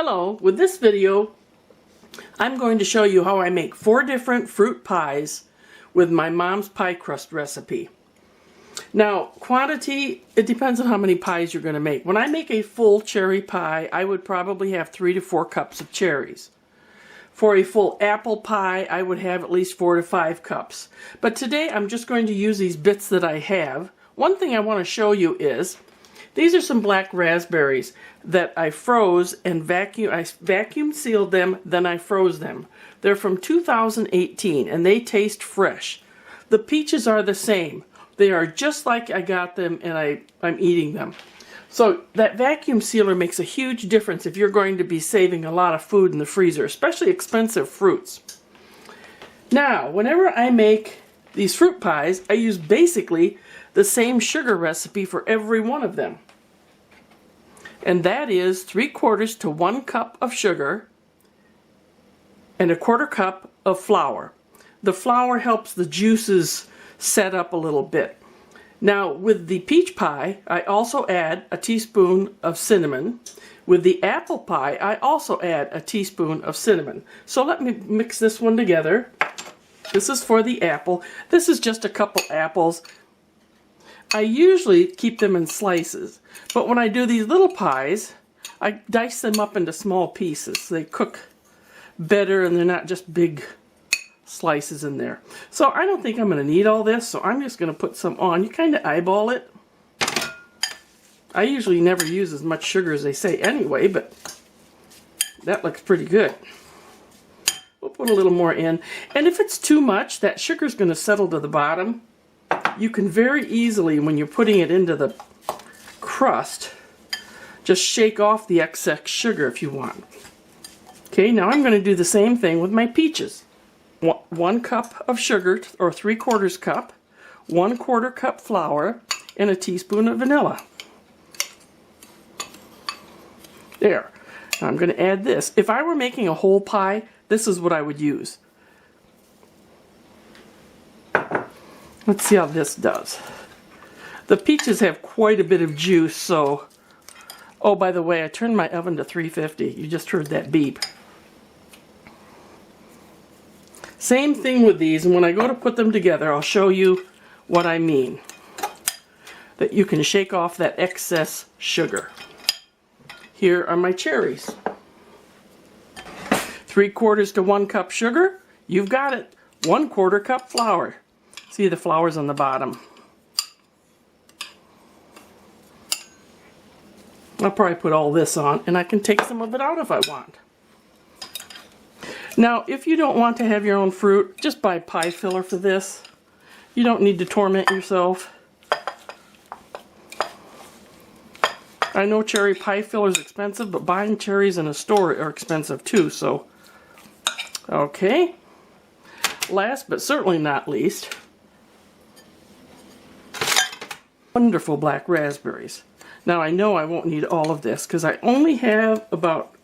Hello, with this video I'm going to show you how I make 4 different fruit pies with my mom's pie crust recipe. Now, quantity, it depends on how many pies you're going to make. When I make a full cherry pie, I would probably have 3 to 4 cups of cherries. For a full apple pie, I would have at least 4 to 5 cups. But today I'm just going to use these bits that I have. One thing I want to show you is, these are some black raspberries that I froze and vacuum sealed them, then I froze them. They're from 2018 and they taste fresh. The peaches are the same. They are just like I got them and I'm eating them. So that vacuum sealer makes a huge difference if you're going to be saving a lot of food in the freezer, especially expensive fruits. Now, whenever I make these fruit pies, I use basically the same sugar recipe for every one of them. And that is 3/4 to 1 cup of sugar and 1/4 cup of flour. The flour helps the juices set up a little bit. Now with the peach pie, I also add a teaspoon of cinnamon. With the apple pie, I also add a teaspoon of cinnamon. So let me mix this one together. This is for the apple. This is just a couple apples. I usually keep them in slices, but when I do these little pies, I dice them up into small pieces. They cook better and they're not just big slices in there. So I don't think I'm going to need all this, so I'm just going to put some on. You kind of eyeball it. I usually never use as much sugar as they say anyway, but that looks pretty good. We'll put a little more in. And if it's too much, that sugar's going to settle to the bottom. You can very easily, when you're putting it into the crust, just shake off the excess sugar if you want. Okay, now I'm going to do the same thing with my peaches. 1 cup of sugar, or 3/4 cup, 1/4 cup flour, and a teaspoon of vanilla. There. Now I'm going to add this. If I were making a whole pie, this is what I would use. Let's see how this does. The peaches have quite a bit of juice, so... Oh, by the way, I turned my oven to 350. You just heard that beep. Same thing with these, and when I go to put them together, I'll show you what I mean. That you can shake off that excess sugar. Here are my cherries. 3/4 to 1 cup sugar. You've got it. 1/4 cup flour. See, the flour's on the bottom. I'll probably put all this on, and I can take some of it out if I want. Now, if you don't want to have your own fruit, just buy pie filler for this. You don't need to torment yourself. I know cherry pie filler is expensive, but buying cherries in a store are expensive too, so... Okay. Last, but certainly not least, wonderful black raspberries. Now I know I won't need all of this because I only have about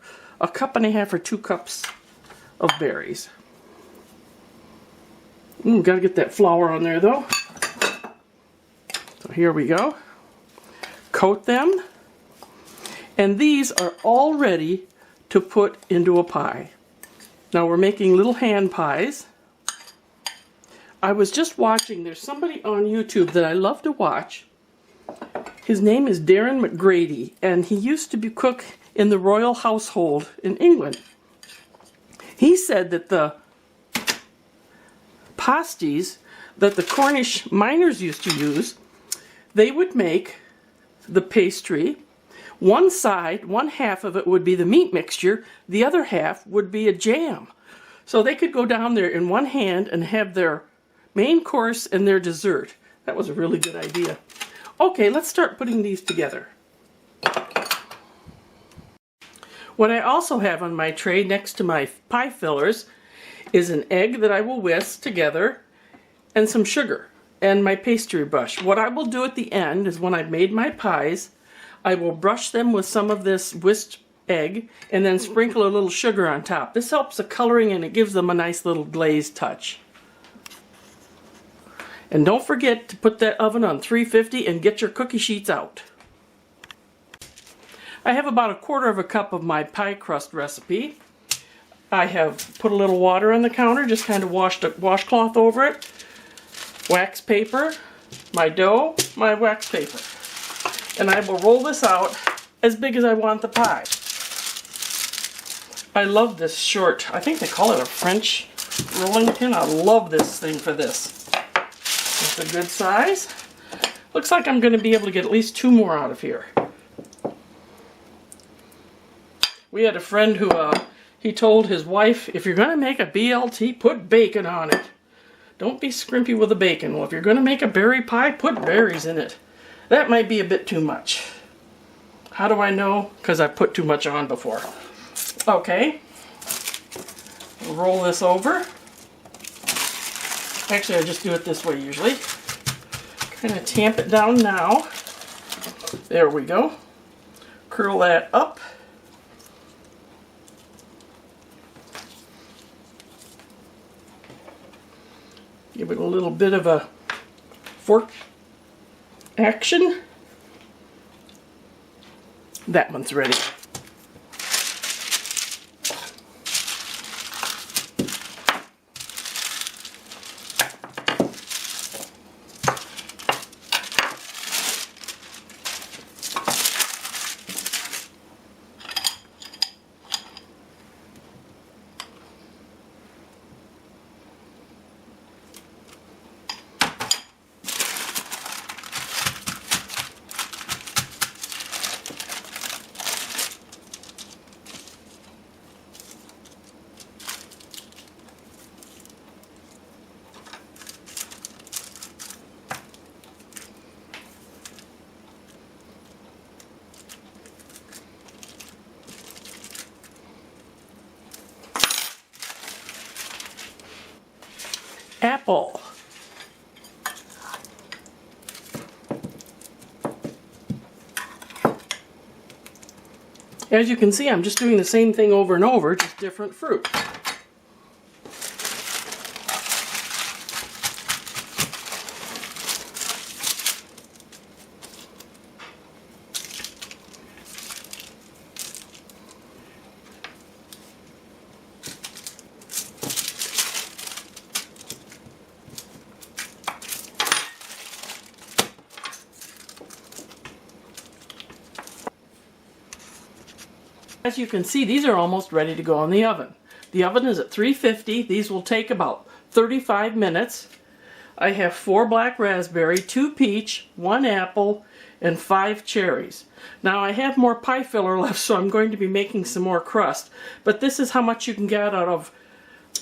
1.5 cups or 2 cups of berries. Gotta get that flour on there though. So here we go. Coat them. And these are all ready to put into a pie. Now we're making little hand pies. I was just watching, there's somebody on YouTube that I love to watch. His name is Darren McGrady, and he used to cook in the royal household in England. He said that the pasties that the Cornish miners used to use, they would make the pastry. One side, 1/2 of it would be the meat mixture, the other half would be a jam. So they could go down there in one hand and have their main course and their dessert. That was a really good idea. Okay, let's start putting these together. What I also have on my tray next to my pie fillers is an egg that I will whisk together and some sugar and my pastry brush. What I will do at the end is when I've made my pies, I will brush them with some of this whisked egg and then sprinkle a little sugar on top. This helps the coloring and it gives them a nice little glazed touch. And don't forget to put that oven on 350 and get your cookie sheets out. I have about 1/4 cup of my pie crust recipe. I have put a little water on the counter, just kind of washed a washcloth over it. Wax paper, my dough, my wax paper. And I will roll this out as big as I want the pie. I love this short, I think they call it a French rolling pin. I love this thing for this. It's a good size. Looks like I'm going to be able to get at least 2 more out of here. We had a friend who, he told his wife, if you're going to make a BLT, put bacon on it. Don't be scrimpy with the bacon. Well, if you're going to make a berry pie, put berries in it. That might be a bit too much. How do I know? Because I've put too much on before. Okay. Roll this over. Actually, I just do it this way usually. Kind of tamp it down now. There we go. Curl that up. Give it a little bit of a fork action. That one's ready. Apple. As you can see, I'm just doing the same thing over and over, just different fruit. As you can see, these are almost ready to go in the oven. The oven is at 350. These will take about 35 minutes. I have 4 black raspberry, 2 peach, 1 apple, and 5 cherries. Now I have more pie filler left, so I'm going to be making some more crust. But this is how much you can get out of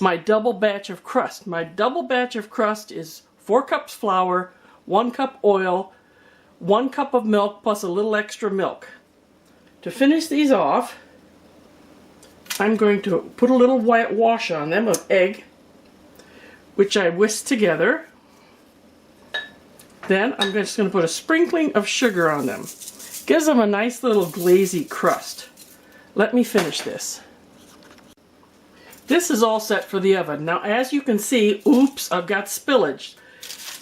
my double batch of crust. My double batch of crust is 4 cups flour, 1 cup oil, 1 cup of milk, plus a little extra milk. To finish these off, I'm going to put a little white wash on them of egg, which I whisk together. Then I'm just going to put a sprinkling of sugar on them. Gives them a nice little glazy crust. Let me finish this. This is all set for the oven. Now as you can see, oops, I've got spillage.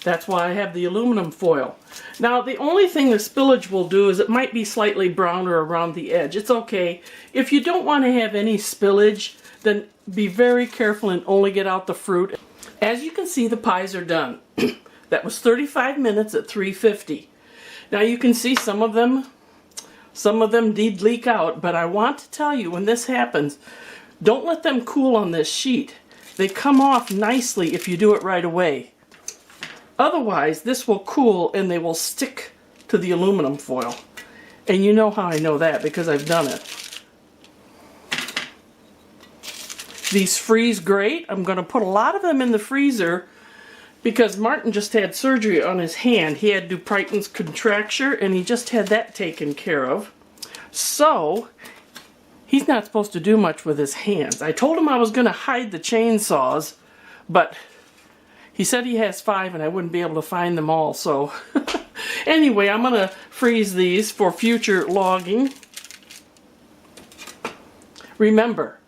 That's why I have the aluminum foil. Now the only thing the spillage will do is it might be slightly browner around the edge. It's okay. If you don't want to have any spillage, then be very careful and only get out the fruit. As you can see, the pies are done. That was 35 minutes at 350. Now you can see some of them did leak out, but I want to tell you, when this happens, don't let them cool on this sheet. They come off nicely if you do it right away. Otherwise, this will cool and they will stick to the aluminum foil. And you know how I know that, because I've done it. These freeze great. I'm going to put a lot of them in the freezer because Martin just had surgery on his hand. He had Dupuytren's contracture and he just had that taken care of. So, he's not supposed to do much with his hands. I told him I was going to hide the chainsaws, but he said he has 5 and I wouldn't be able to find them all, so anyway, I'm going to freeze these for future logging. Remember,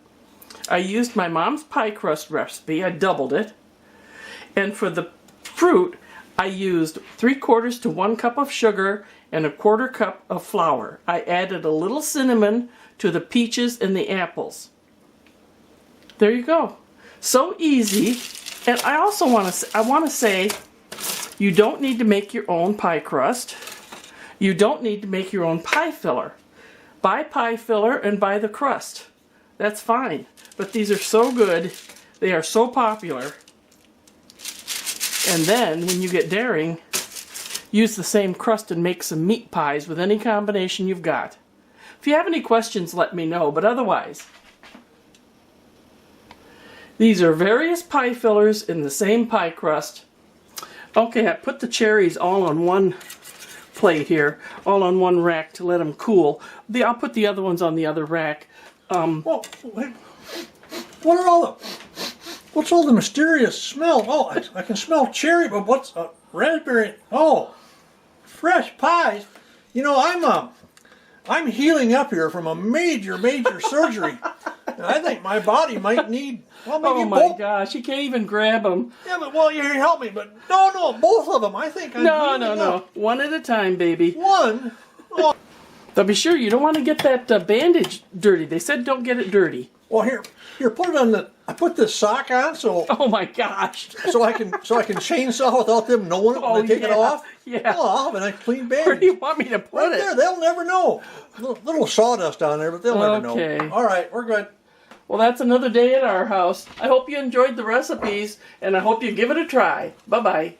I used my mom's pie crust recipe. I doubled it. And for the fruit, I used 3/4 to 1 cup of sugar and 1/4 cup of flour. I added a little cinnamon to the peaches and the apples. There you go. So easy. And I also want to say, you don't need to make your own pie crust. You don't need to make your own pie filler. Buy pie filler and buy the crust. That's fine. But these are so good. They are so popular. And then, when you get daring, use the same crust and make some meat pies with any combination you've got. If you have any questions, let me know. But otherwise, these are various pie fillers in the same pie crust. Okay, I put the cherries all on one plate here, all on one rack to let them cool. I'll put the other ones on the other rack. Well, wait, what's all the mysterious smell? Oh, I can smell cherry, but what's raspberry? Oh, fresh pies. You know, I'm healing up here from a major surgery. And I think my body might need, well, maybe oh my gosh, you can't even grab them. Yeah, but well, you help me. But no, both of them. I think I'm No. One at a time, baby. One. Oh. But be sure you don't want to get that bandage dirty. They said don't get it dirty. Well, here, put it on the. I put this sock on so. Oh my gosh. So I can chainsaw without them knowing it when I take it off. Yeah. Oh, I'll have a nice clean bandage. Where do you want me to put right it? There, they'll never know. Little sawdust on there, but they'll never know. Okay. All right, we're good. Well, that's another day at our house. I hope you enjoyed the recipes, and I hope you give it a try. Bye-bye.